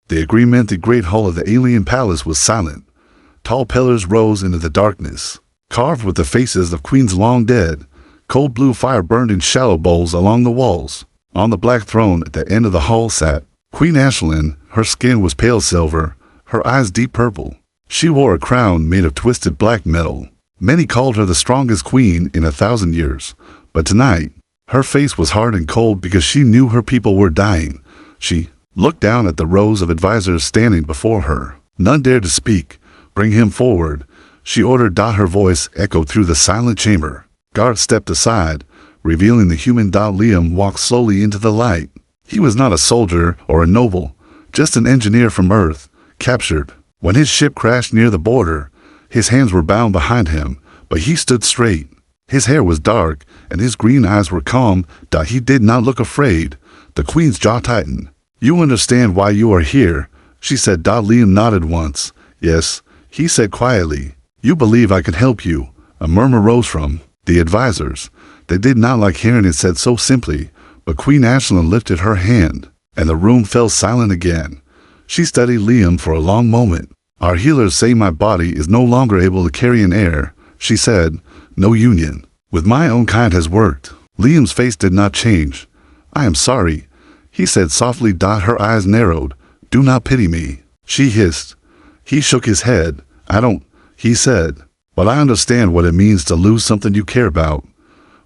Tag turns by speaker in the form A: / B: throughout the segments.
A: The agreement, the great hall of the alien palace was silent. Tall pillars rose into the darkness, carved with the faces of queens long dead. Cold blue fire burned in shallow bowls along the walls. On the black throne at the end of the hall sat Queen Ashlyn. Her skin was pale silver, her eyes deep purple. She wore a crown made of twisted black metal. Many called her the strongest queen in 1,000 years, but tonight, her face was hard and cold because she knew her people were dying. She looked down at the rows of advisors standing before her. None dared to speak. Bring him forward, she ordered. Her voice echoed through the silent chamber. Guards stepped aside, revealing the human. Liam walked slowly into the light. He was not a soldier or a noble, just an engineer from Earth, captured when his ship crashed near the border. His hands were bound behind him, but he stood straight. His hair was dark, and his green eyes were calm. He did not look afraid. The queen's jaw tightened. You understand why you are here, she said. Liam nodded once. Yes, he said quietly. You believe I can help you. A murmur rose from the advisors. They did not like hearing it said so simply, but Queen Ashlyn lifted her hand, and the room fell silent again. She studied Liam for a long moment. Our healers say my body is no longer able to carry an air, she said. No union with my own kind has worked. Liam's face did not change. I am sorry, he said softly. Her eyes narrowed. Do not pity me, she hissed. He shook his head. I don't, he said, but I understand what it means to lose something you care about.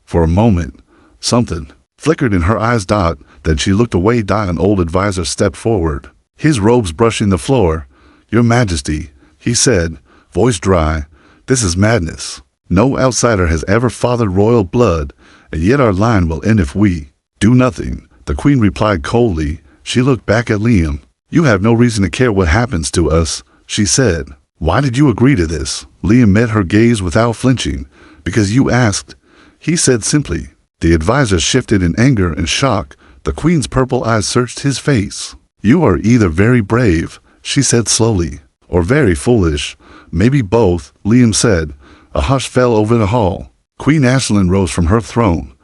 A: For a moment, something flickered in her eyes. Then she looked away. An old advisor stepped forward, his robes brushing the floor. Your Majesty, he said, voice dry, this is madness. No outsider has ever fathered royal blood, and yet our line will end if we do nothing, the queen replied coldly. She looked back at Liam. You have no reason to care what happens to us, she said. Why did you agree to this? Liam met her gaze without flinching. Because you asked, he said simply. The advisor shifted in anger and shock. The queen's purple eyes searched his face. You are either very brave, she said slowly, or very foolish. Maybe both, Liam said. A hush fell over the hall. Queen Ashlyn rose from her throne,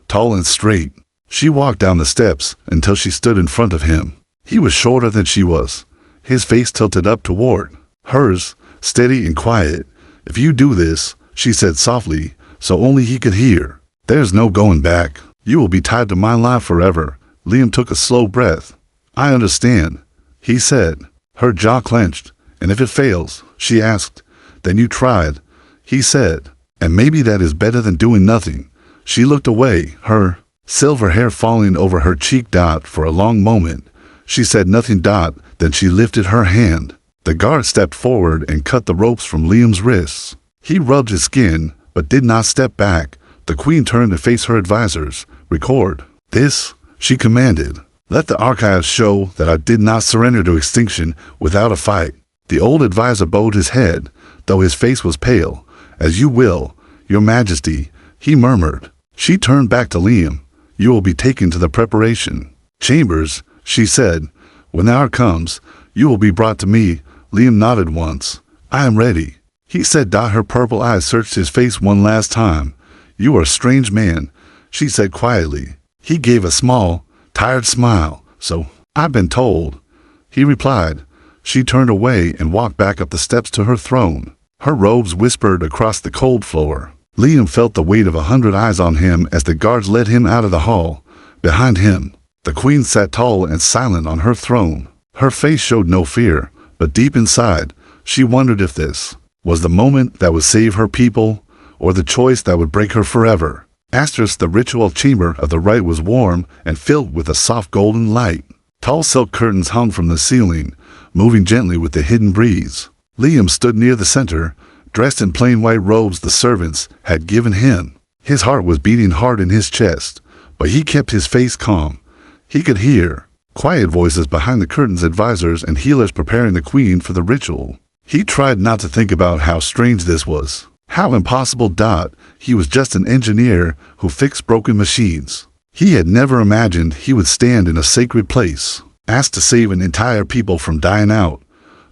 A: tall and straight. She walked down the steps until she stood in front of him. He was shorter than she was, his face tilted up toward hers, steady and quiet. If you do this, she said softly, so only he could hear, there's no going back. You will be tied to my life forever. Liam took a slow breath. I understand, he said. Her jaw clenched. And if it fails, she asked. Then you tried, he said. And maybe that is better than doing nothing. She looked away, her silver hair falling over her cheek. For a long moment, she said nothing. Then she lifted her hand. The guard stepped forward and cut the ropes from Liam's wrists. He rubbed his skin, but did not step back. The queen turned to face her advisors. Record this, she commanded. Let the archives show that I did not surrender to extinction without a fight. The old advisor bowed his head, though his face was pale. As you will, Your Majesty, he murmured. She turned back to Liam. You will be taken to the preparation chambers, she said. When the hour comes, you will be brought to me. Liam nodded once. I am ready, he said. Her purple eyes searched his face one last time. You are a strange man, she said quietly. He gave a small, tired smile. So, I've been told, he replied. She turned away and walked back up the steps to her throne. Her robes whispered across the cold floor. Liam felt the weight of 100 eyes on him as the guards led him out of the hall. Behind him, the queen sat tall and silent on her throne. Her face showed no fear, but deep inside, she wondered if this was the moment that would save her people, or the choice that would break her forever. The ritual chamber of the rite was warm and filled with a soft golden light. Tall silk curtains hung from the ceiling, moving gently with the hidden breeze. Liam stood near the center, dressed in plain white robes the servants had given him. His heart was beating hard in his chest, but he kept his face calm. He could hear quiet voices behind the curtains, advisors and healers preparing the queen for the ritual. He tried not to think about how strange this was. How impossible. He was just an engineer who fixed broken machines. He had never imagined he would stand in a sacred place, asked to save an entire people from dying out.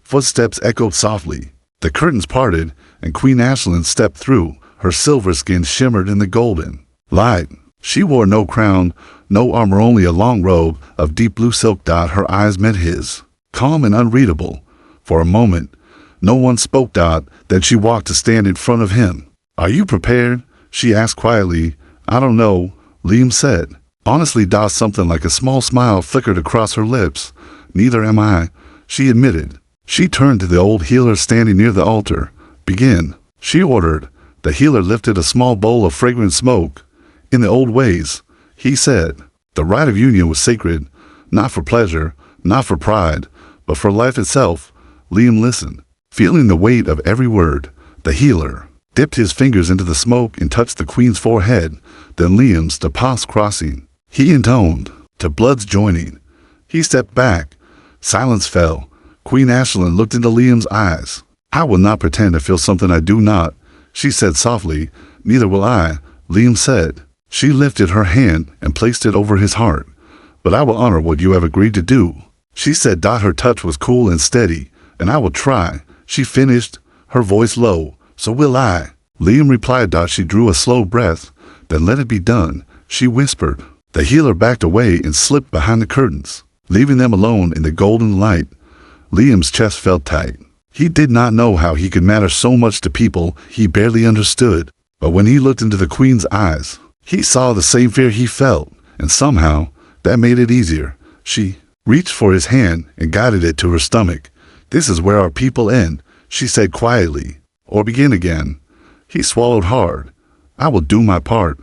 A: Footsteps echoed softly. The curtains parted, and Queen Ashlyn stepped through. Her silver skin shimmered in the golden light. She wore no crown, no armor, only a long robe of deep blue silk. Her eyes met his. calm and unreadable. For a moment, no one spoke. Then she walked to stand in front of him. Are you prepared? She asked quietly. I don't know, Liam said. Honestly, something like a small smile flickered across her lips. Neither am I, she admitted. She turned to the old healer standing near the altar. Begin, she ordered. The healer lifted a small bowl of fragrant smoke. In the old ways, he said, the rite of union was sacred, not for pleasure, not for pride, but for life itself. Liam listened, feeling the weight of every word. The healer dipped his fingers into the smoke and touched the queen's forehead, then Liam's, to paths crossing. He intoned, to bloods joining. He stepped back. Silence fell. Queen Ashlyn looked into Liam's eyes. I will not pretend to feel something I do not, she said softly. Neither will I, Liam said. She lifted her hand and placed it over his heart. But I will honor what you have agreed to do, she said. Her touch was cool and steady. And I will try, she finished, her voice low. So will I, Liam replied. She drew a slow breath. Then let it be done, she whispered. The healer backed away and slipped behind the curtains, leaving them alone in the golden light. Liam's chest felt tight. He did not know how he could matter so much to people he barely understood. But when he looked into the queen's eyes, he saw the same fear he felt, and somehow that made it easier. She reached for his hand and guided it to her stomach. This is where our people end, she said quietly. Or begin again. He swallowed hard. I will do my part,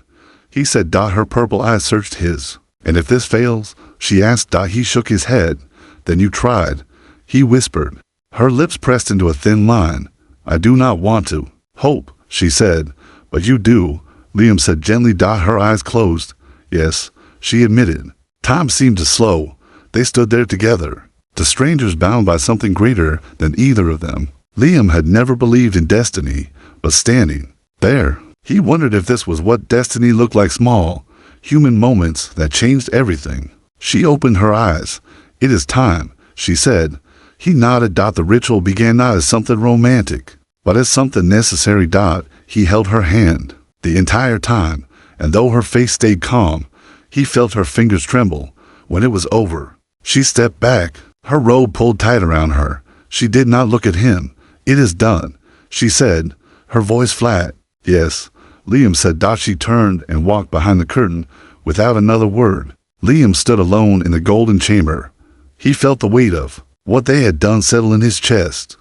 A: he said. Her purple eyes searched his. And if this fails, she asked. He shook his head. Then you tried, he whispered. Her lips pressed into a thin line. I do not want to hope, she said. But you do, Liam said gently. Her eyes closed. Yes, she admitted. Time seemed to slow. They stood there together, the strangers bound by something greater than either of them. Liam had never believed in destiny, but standing there, he wondered if this was what destiny looked like. Small, human moments that changed everything. She opened her eyes. It is time, she said. He nodded. The ritual began not as something romantic, but as something necessary. He held her hand the entire time, and though her face stayed calm, he felt her fingers tremble. When it was over, she stepped back, her robe pulled tight around her. She did not look at him. It is done, she said, her voice flat. Yes, Liam said. She turned and walked behind the curtain without another word. Liam stood alone in the golden chamber. He felt the weight of what they had done settle in his chest.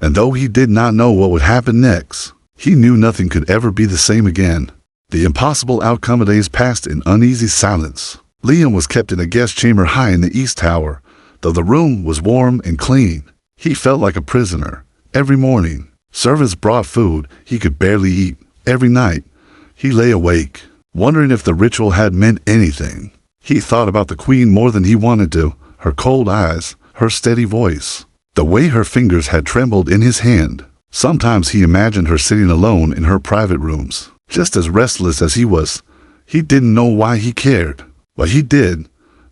A: And though he did not know what would happen next, he knew nothing could ever be the same again. The impossible outcome of days passed in uneasy silence. Liam was kept in a guest chamber high in the east tower. Though the room was warm and clean, he felt like a prisoner. Every morning, servants brought food he could barely eat. Every night, he lay awake, wondering if the ritual had meant anything. He thought about the queen more than he wanted to, her cold eyes, her steady voice, the way her fingers had trembled in his hand. Sometimes he imagined her sitting alone in her private rooms, just as restless as he was. He didn't know why he cared, but he did.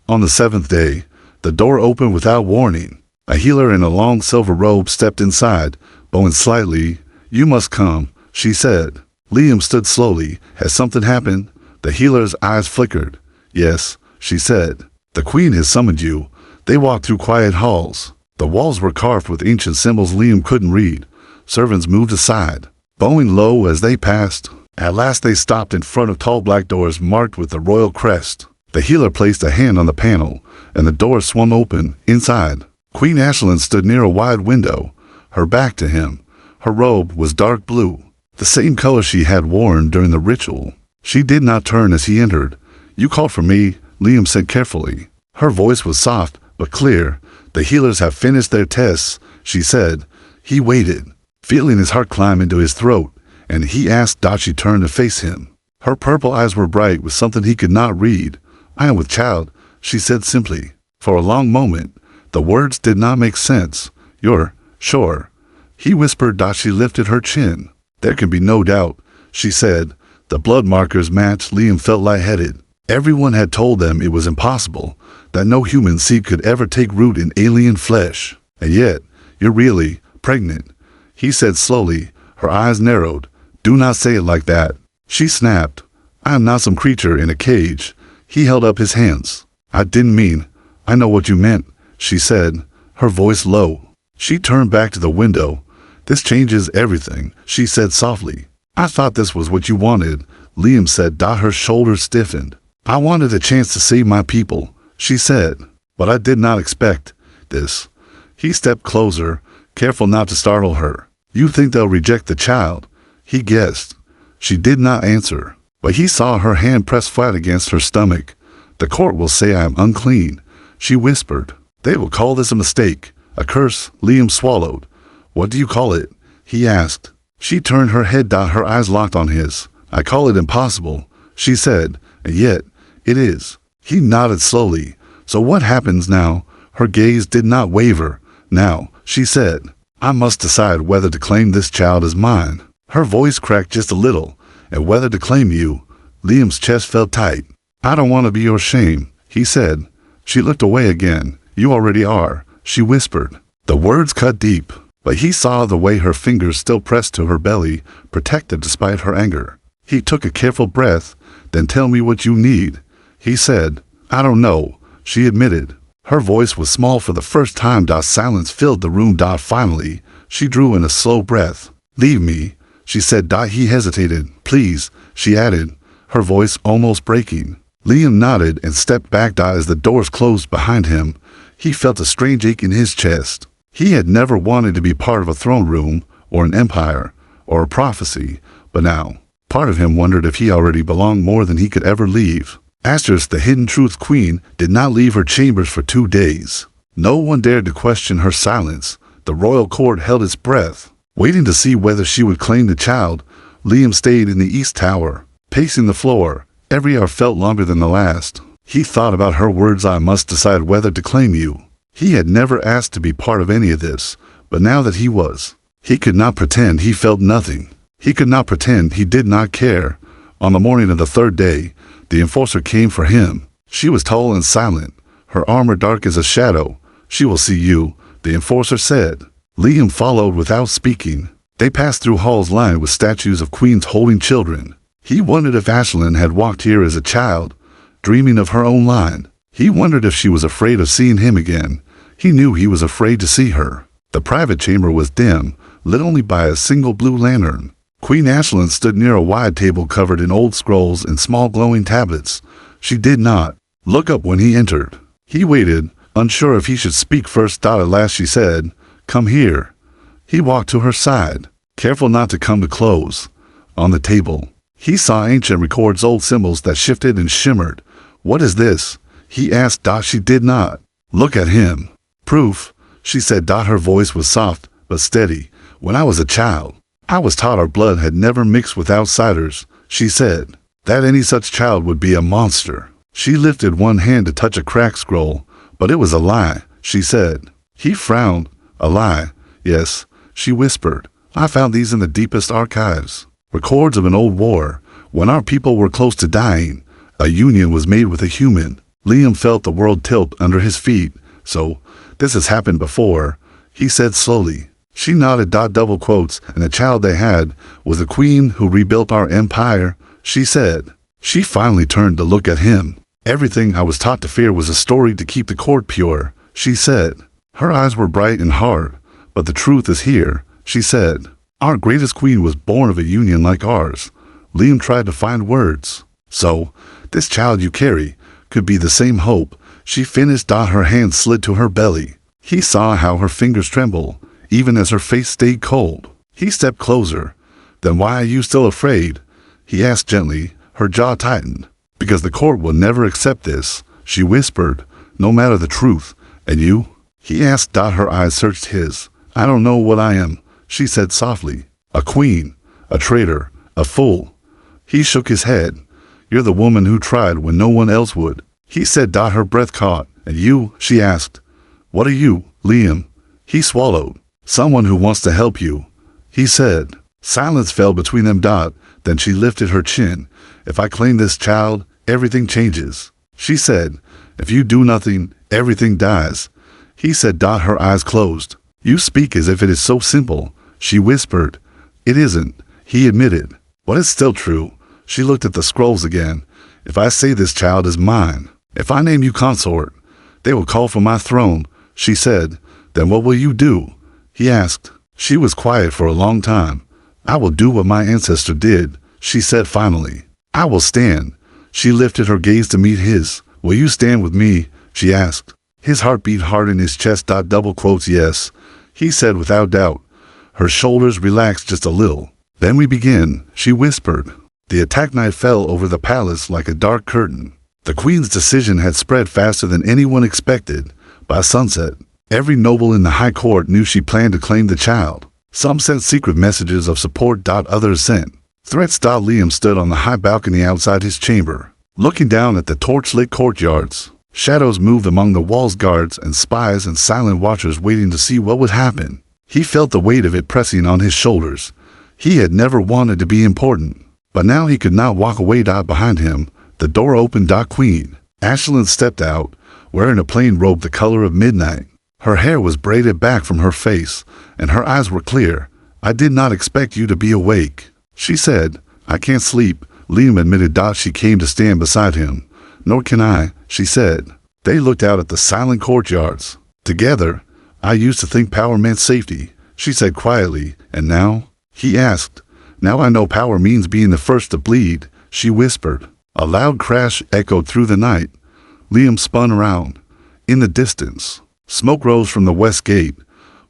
A: On the seventh day, the door opened without warning. A healer in a long silver robe stepped inside, bowing slightly. You must come, she said. Liam stood slowly. Has something happened? The healer's eyes flickered. Yes, she said. The queen has summoned you. They walked through quiet halls. The walls were carved with ancient symbols Liam couldn't read. Servants moved aside, bowing low as they passed. At last they stopped in front of tall black doors marked with the royal crest. The healer placed a hand on the panel, and the door swung open. Inside, Queen Ashlyn stood near a wide window, her back to him. Her robe was dark blue, the same color she had worn during the ritual. She did not turn as he entered. You called for me, Liam said carefully. Her voice was soft but clear. The healers have finished their tests, she said. He waited, feeling his heart climb into his throat, and he asked. She turned to face him. Her purple eyes were bright with something he could not read. I am with child, she said simply. For a long moment, the words did not make sense. You're sure? He whispered. She lifted her chin. There can be no doubt, she said. The blood markers matched. Liam felt lightheaded. Everyone had told them it was impossible, that no human seed could ever take root in alien flesh. And yet, you're really pregnant, he said slowly. Her eyes narrowed. Do not say it like that, she snapped. I am not some creature in a cage. He held up his hands. I didn't mean. I know what you meant, she said. her voice low. She turned back to the window. This changes everything, she said softly. I thought this was what you wanted, Liam said. Her shoulders stiffened. I wanted a chance to save my people, she said, but I did not expect this. He stepped closer, careful not to startle her. You think they'll reject the child? He guessed. She did not answer, but he saw her hand press flat against her stomach. The court will say I am unclean, she whispered. They will call this a mistake, a curse. Liam swallowed. What do you call it? He asked. She turned her head. Her eyes locked on his. I call it impossible, she said, and yet it is. He nodded slowly. So what happens now? Her gaze did not waver. Now, she said, I must decide whether to claim this child as mine. Her voice cracked just a little. And whether to claim you. Liam's chest felt tight. I don't want to be your shame, he said. She looked away again. You already are, she whispered. The words cut deep, but he saw the way her fingers still pressed to her belly, protected despite her anger. He took a careful breath. Then tell me what you need, he said. I don't know, she admitted. Her voice was small for the first time. Silence filled the room. Finally, she drew in a slow breath. Leave me, she said. He hesitated. Please, she added, her voice almost breaking. Liam nodded and stepped back. As the doors closed behind him, he felt a strange ache in his chest. He had never wanted to be part of a throne room, or an empire, or a prophecy, but now, part of him wondered if he already belonged more than he could ever leave. Asterisk, the hidden truth queen, did not leave her chambers for 2 days. No one dared to question her silence. The royal court held its breath, waiting to see whether she would claim the child. Liam stayed in the East Tower, pacing the floor. Every hour felt longer than the last. He thought about her words, I must decide whether to claim you. He had never asked to be part of any of this, but now that he was, he could not pretend he felt nothing. He could not pretend he did not care. On the morning of the 3rd day, the enforcer came for him. She was tall and silent, her armor dark as a shadow. She will see you, the enforcer said. Liam followed without speaking. They passed through halls lined with statues of queens holding children. He wondered if Ashlyn had walked here as a child, dreaming of her own line. He wondered if she was afraid of seeing him again. He knew he was afraid to see her. The private chamber was dim, lit only by a single blue lantern. Queen Ashlyn stood near a wide table covered in old scrolls and small glowing tablets. She did not look up when he entered. He waited, unsure if he should speak first. At last she said, Come here. He walked to her side, careful not to come too close. On the table, he saw ancient records, old symbols that shifted and shimmered. What is this? He asked. She did not look at him. Proof, she said. Her voice was soft but steady. When I was a child, I was taught our blood had never mixed with outsiders, she said. That any such child would be a monster. She lifted one hand to touch a cracked scroll, but it was a lie, she said. He frowned. A lie, yes, she whispered. I found these in the deepest archives. Records of an old war, when our people were close to dying. A union was made with a human. Liam felt the world tilt under his feet. So, this has happened before, he said slowly. She nodded. Double quotes, and the child they had was the queen who rebuilt our empire, she said. She finally turned to look at him. Everything I was taught to fear was a story to keep the court pure, she said. Her eyes were bright and hard. But the truth is here, she said. Our greatest queen was born of a union like ours. Liam tried to find words. So, this child you carry could be the same hope, she finished. Her hand slid to her belly. He saw how her fingers trembled, even as her face stayed cold. He stepped closer. Then why are you still afraid? He asked gently. Her jaw tightened. Because the court will never accept this, she whispered, no matter the truth. And you? He asked. Her eyes searched his. I don't know what I am, she said softly. A queen, a traitor, a fool. He shook his head. You're the woman who tried when no one else would, he said. Her breath caught. And you? She asked. What are you, Liam? He swallowed. Someone who wants to help you, he said. Silence fell between them. Then she lifted her chin. If I claim this child, everything changes, she said. If you do nothing, everything dies, he said. Her eyes closed. You speak as if it is so simple, she whispered. It isn't, he admitted. But it's still true. She looked at the scrolls again. If I say this child is mine, if I name you consort, they will call for my throne, she said. Then what will you do? He asked. She was quiet for a long time. I will do what my ancestor did, she said finally. I will stand. She lifted her gaze to meet his. Will you stand with me? She asked. His heart beat hard in his chest. Double quotes, yes, he said without doubt. Her shoulders relaxed just a little. Then we begin, she whispered. The attack night fell over the palace like a dark curtain. The queen's decision had spread faster than anyone expected. By sunset, every noble in the high court knew she planned to claim the child. Some sent secret messages of support. Others sent threats. Liam stood on the high balcony outside his chamber, looking down at the torchlit courtyards. Shadows moved among the walls, guards and spies and silent watchers waiting to see what would happen. He felt the weight of it pressing on his shoulders. He had never wanted to be important, but now he could not walk away. Behind him, the door opened. Queen Ashlyn stepped out, wearing a plain robe the color of midnight. Her hair was braided back from her face, and her eyes were clear. I did not expect you to be awake, she said. I can't sleep, Liam admitted. She came to stand beside him. Nor can I, she said. They looked out at the silent courtyards. Together, I used to think power meant safety, she said quietly. And now? He asked. Now I know power means being the first to bleed, she whispered. A loud crash echoed through the night. Liam spun around. In the distance, smoke rose from the west gate.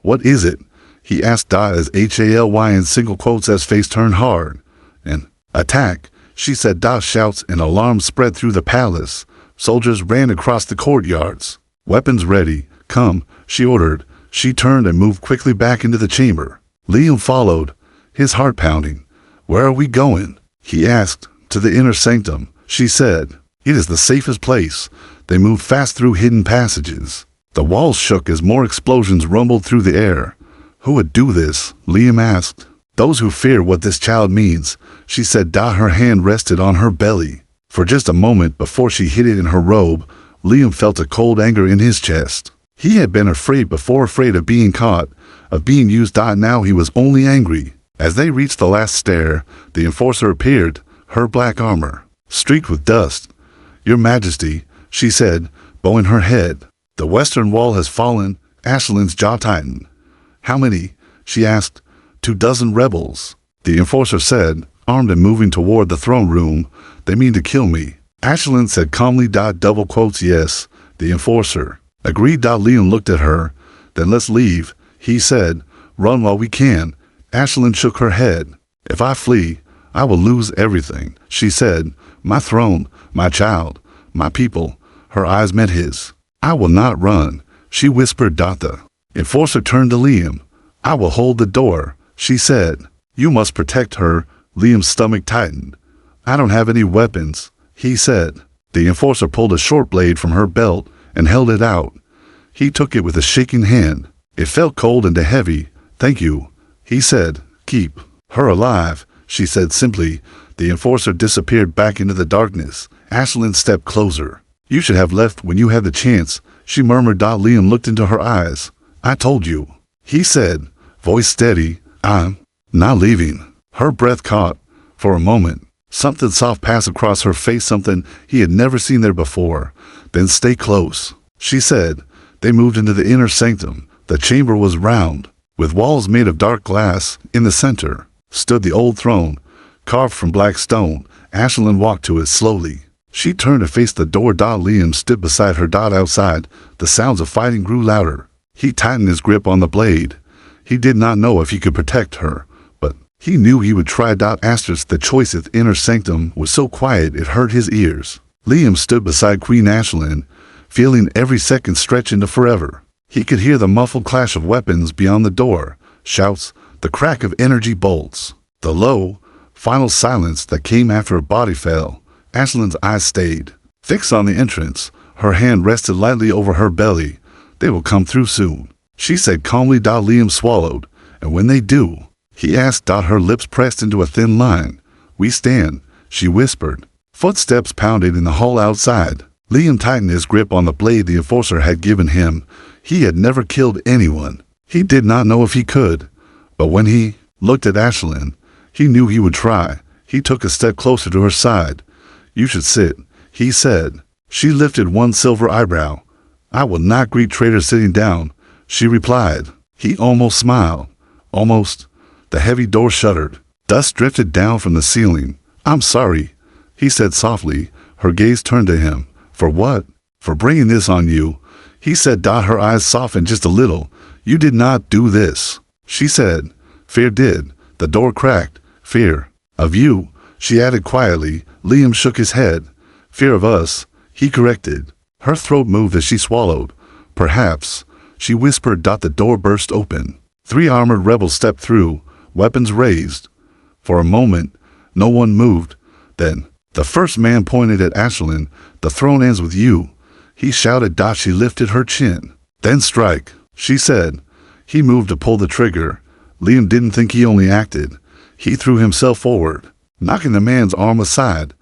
A: What is it? He asked as HALY in single quotes as face turned hard. An attack, she said. Shouts and alarms spread through the palace. Soldiers ran across the courtyards. Weapons ready. Come, she ordered. She turned and moved quickly back into the chamber. Liam followed, his heart pounding. Where are we going? He asked. To the inner sanctum, she said. It is the safest place. They moved fast through hidden passages. The walls shook as more explosions rumbled through the air. Who would do this? Liam asked. Those who fear what this child means, she said. Her hand rested on her belly. For just a moment before she hid it in her robe, Liam felt a cold anger in his chest. He had been afraid before, afraid of being caught, of being used. Now he was only angry. As they reached the last stair, the enforcer appeared, her black armor streaked with dust. Your Majesty, she said, bowing her head. The western wall has fallen. Ashlyn's jaw tightened. How many? She asked. 24 rebels, the enforcer said, armed and moving toward the throne room. They mean to kill me, Ashlyn said calmly. Double quotes, yes, the enforcer agreed. Liam looked at her. Then let's leave, he said. Run while we can. Ashlyn shook her head. If I flee, I will lose everything, she said. My throne, my child, my people. Her eyes met his. I will not run, she whispered. The enforcer turned to Liam. I will hold the door, she said. You must protect her. Liam's stomach tightened. I don't have any weapons, he said. The enforcer pulled a short blade from her belt and held it out. He took it with a shaking hand. It felt cold and heavy. Thank you, he said. Keep her alive, she said simply. The enforcer disappeared back into the darkness. Ashlyn stepped closer. You should have left when you had the chance, she murmured. Liam looked into her eyes. I told you, he said, voice steady. I'm not leaving. Her breath caught. For a moment, something soft passed across her face, something he had never seen there before. Then stay close, she said. They moved into the inner sanctum. The chamber was round, with walls made of dark glass. In the center stood the old throne, carved from black stone. Ashlyn walked to it slowly. She turned to face the door. Liam stood beside her. Outside, the sounds of fighting grew louder. He tightened his grip on the blade. He did not know if he could protect her, but he knew he would try. The choice at the inner sanctum was so quiet it hurt his ears. Liam stood beside Queen Ashlyn, feeling every second stretch into forever. He could hear the muffled clash of weapons beyond the door, shouts, the crack of energy bolts, the low, final silence that came after a body fell. Ashlyn's eyes stayed fixed on the entrance. Her hand rested lightly over her belly. They will come through soon, she said calmly. Liam swallowed. And when they do, he asked. Her lips pressed into a thin line. We stand, she whispered. Footsteps pounded in the hall outside. Liam tightened his grip on the blade the enforcer had given him. He had never killed anyone. He did not know if he could. But when he looked at Ashlyn, he knew he would try. He took a step closer to her side. You should sit, he said. She lifted one silver eyebrow. I will not greet traitors sitting down, she replied. He almost smiled. Almost. The heavy door shuddered. Dust drifted down from the ceiling. I'm sorry, he said softly. Her gaze turned to him. For what? For bringing this on you, he said. Her eyes softened just a little. You did not do this, she said. Fear did. The door cracked. Fear. Of you, she added quietly. Liam shook his head. Fear of us, he corrected. Her throat moved as she swallowed. Perhaps, she whispered. The door burst open. 3 armored rebels stepped through, weapons raised. For a moment, no one moved. Then, the first man pointed at Ashlyn. The throne ends with you, he shouted. She lifted her chin. Then strike, she said. He moved to pull the trigger. Liam didn't think, he only acted. He threw himself forward, knocking the man's arm aside.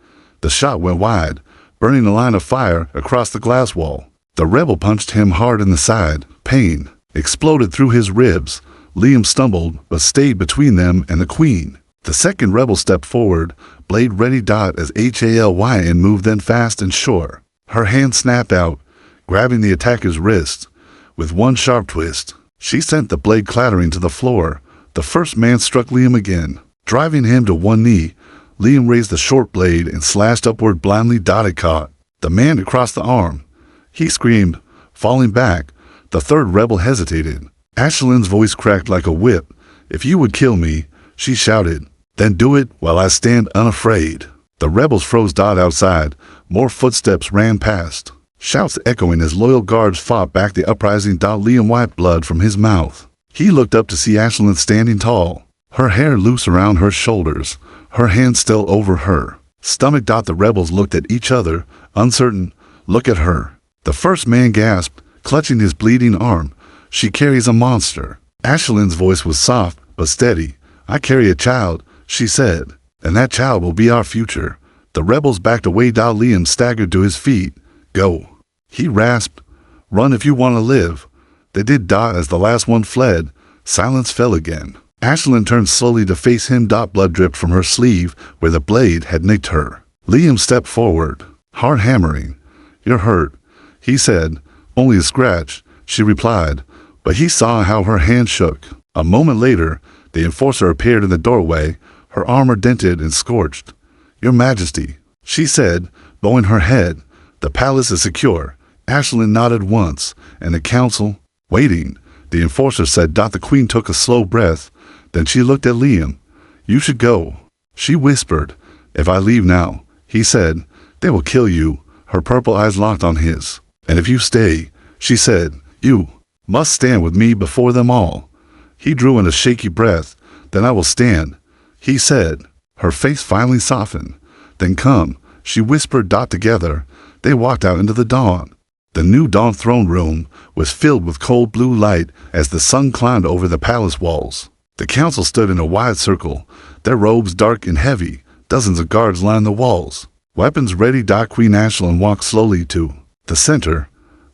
A: The shot went wide, burning a line of fire across the glass wall. The rebel punched him hard in the side. Pain exploded through his ribs. Liam stumbled, but stayed between them and the queen. The second rebel stepped forward, blade ready. As HFY moved, then fast and sure. Her hand snapped out, grabbing the attacker's wrist. With one sharp twist, she sent the blade clattering to the floor. The first man struck Liam again, driving him to one knee. Liam raised the short blade and slashed upward blindly. It caught the man across the arm. He screamed, falling back. The third rebel hesitated. Ashlyn's voice cracked like a whip. If you would kill me, she shouted, then do it while I stand unafraid. The rebels froze. Outside, more footsteps ran past, shouts echoing as loyal guards fought back the uprising. Liam wiped blood from his mouth. He looked up to see Ashlyn standing tall, her hair loose around her shoulders, her hand still over her stomach. The rebels looked at each other, uncertain. Look at her, the first man gasped, clutching his bleeding arm. She carries a monster. Ashlyn's voice was soft but steady. I carry a child, she said, and that child will be our future. The rebels backed away. Liam staggered to his feet. Go, he rasped. Run if you want to live. They did. As the last one fled, silence fell again. Ashlyn turned slowly to face him. Blood dripped from her sleeve where the blade had nicked her. Liam stepped forward, heart hammering. You're hurt, he said. Only a scratch, she replied, but he saw how her hand shook. A moment later, the enforcer appeared in the doorway, her armor dented and scorched. Your Majesty, she said, bowing her head. The palace is secure. Ashlyn nodded once, and the council, waiting, the enforcer said. The queen took a slow breath, then she looked at Liam. You should go, she whispered. If I leave now, he said, they will kill you. Her purple eyes locked on his. And if you stay, she said, you must stand with me before them all. He drew in a shaky breath. Then I will stand, he said. Her face finally softened. Then come, she whispered. Together, they walked out into the dawn. The new dawn throne room was filled with cold blue light as the sun climbed over the palace walls. The council stood in a wide circle, their robes dark and heavy. Dozens of guards lined the walls, weapons ready. Queen Ashlyn walked slowly to the center.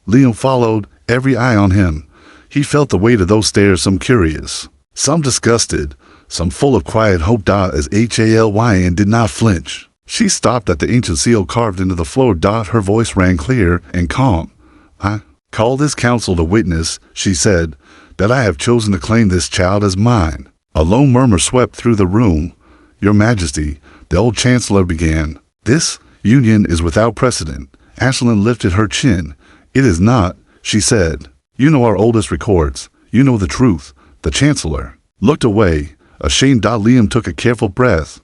A: Liam followed, every eye on him. He felt the weight of those stares, some curious, some disgusted, some full of quiet hope. As HFY did not flinch. She stopped at the ancient seal carved into the floor. Her voice rang clear and calm. I call this council to witness, she said, that I have chosen to claim this child as mine. A low murmur swept through the room. Your Majesty, the old chancellor began. This union is without precedent. Ashlyn lifted her chin. It is not, she said. You know our oldest records. You know the truth. The chancellor looked away, ashamed. Liam took a careful breath.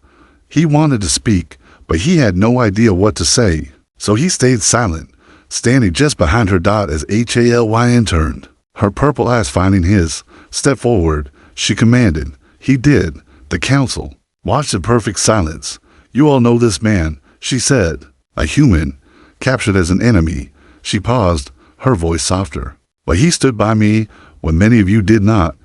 A: He wanted to speak, but he had no idea what to say. So he stayed silent, standing just behind her. As HFY turned, her purple eyes finding his. Step forward, she commanded. He did. The council watched in perfect silence. You all know this man, she said. A human, captured as an enemy. She paused, her voice softer. But he stood by me when many of you did not.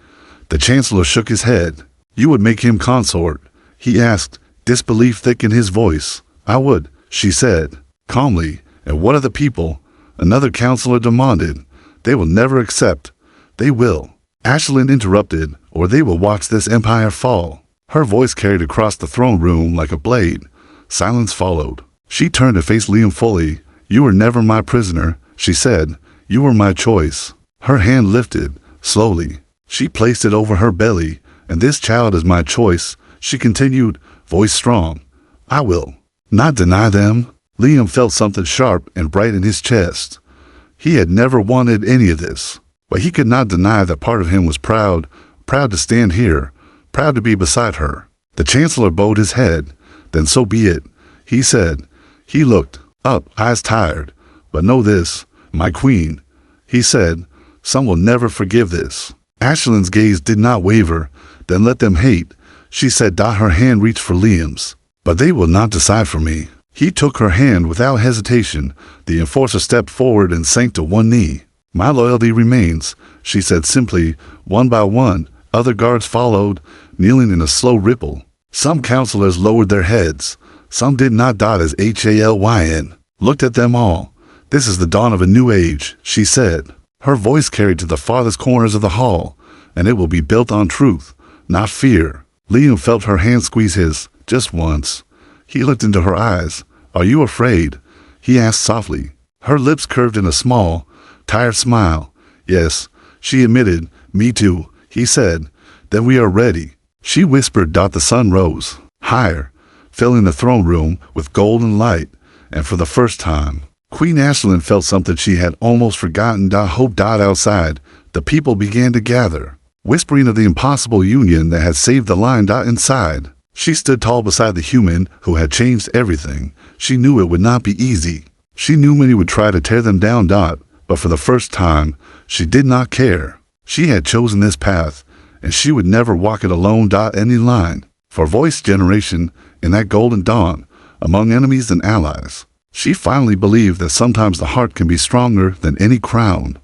A: The chancellor shook his head. You would make him consort, he asked, disbelief thick in his voice. I would, she said, calmly. And what of the people? Another counselor demanded. They will never accept. They will. Ashlyn interrupted, or they will watch this empire fall. Her voice carried across the throne room like a blade. Silence followed. She turned to face Liam fully. You were never my prisoner, she said. You were my choice. Her hand lifted, Slowly, she placed it over her belly. And this child is my choice, she continued, voice strong. I will not deny them. Liam felt something sharp and bright in his chest. He had never wanted any of this, but he could not deny that part of him was proud to stand here, proud to be beside her. The Chancellor bowed his head. Then so be it, he said. He looked up, eyes tired. But know this, my queen, he said, some will never forgive this. Ashlyn's gaze did not waver. Then let them hate, she said. Her hand reached for Liam's. But they will not decide for me. He took her hand without hesitation. The enforcer stepped forward and sank to one knee. My loyalty remains, she said simply. One by one, other guards followed, kneeling in a slow ripple. Some counselors lowered their heads. Some did not. As HALYN looked at them all. This is the dawn of a new age, she said. Her voice carried to the farthest corners of the hall, and it will be built on truth, not fear. Liam felt her hand squeeze his, just once. He looked into her eyes. Are you afraid? He asked softly. Her lips curved in a small, tired smile. Yes, she admitted. Me too, he said. Then we are ready. She whispered. The sun rose, higher, filling the throne room with golden light, and for the first time, Queen Ashlyn felt something she had almost forgotten. Hope died outside. The people began to gather, whispering of the impossible union that had saved the line. Inside, she stood tall beside the human who had changed everything. She knew it would not be easy. She knew many would try to tear them down. But for the first time, she did not care. She had chosen this path, and she would never walk it alone. Any line for voice generation in that golden dawn, among enemies and allies. She finally believed that sometimes the heart can be stronger than any crown.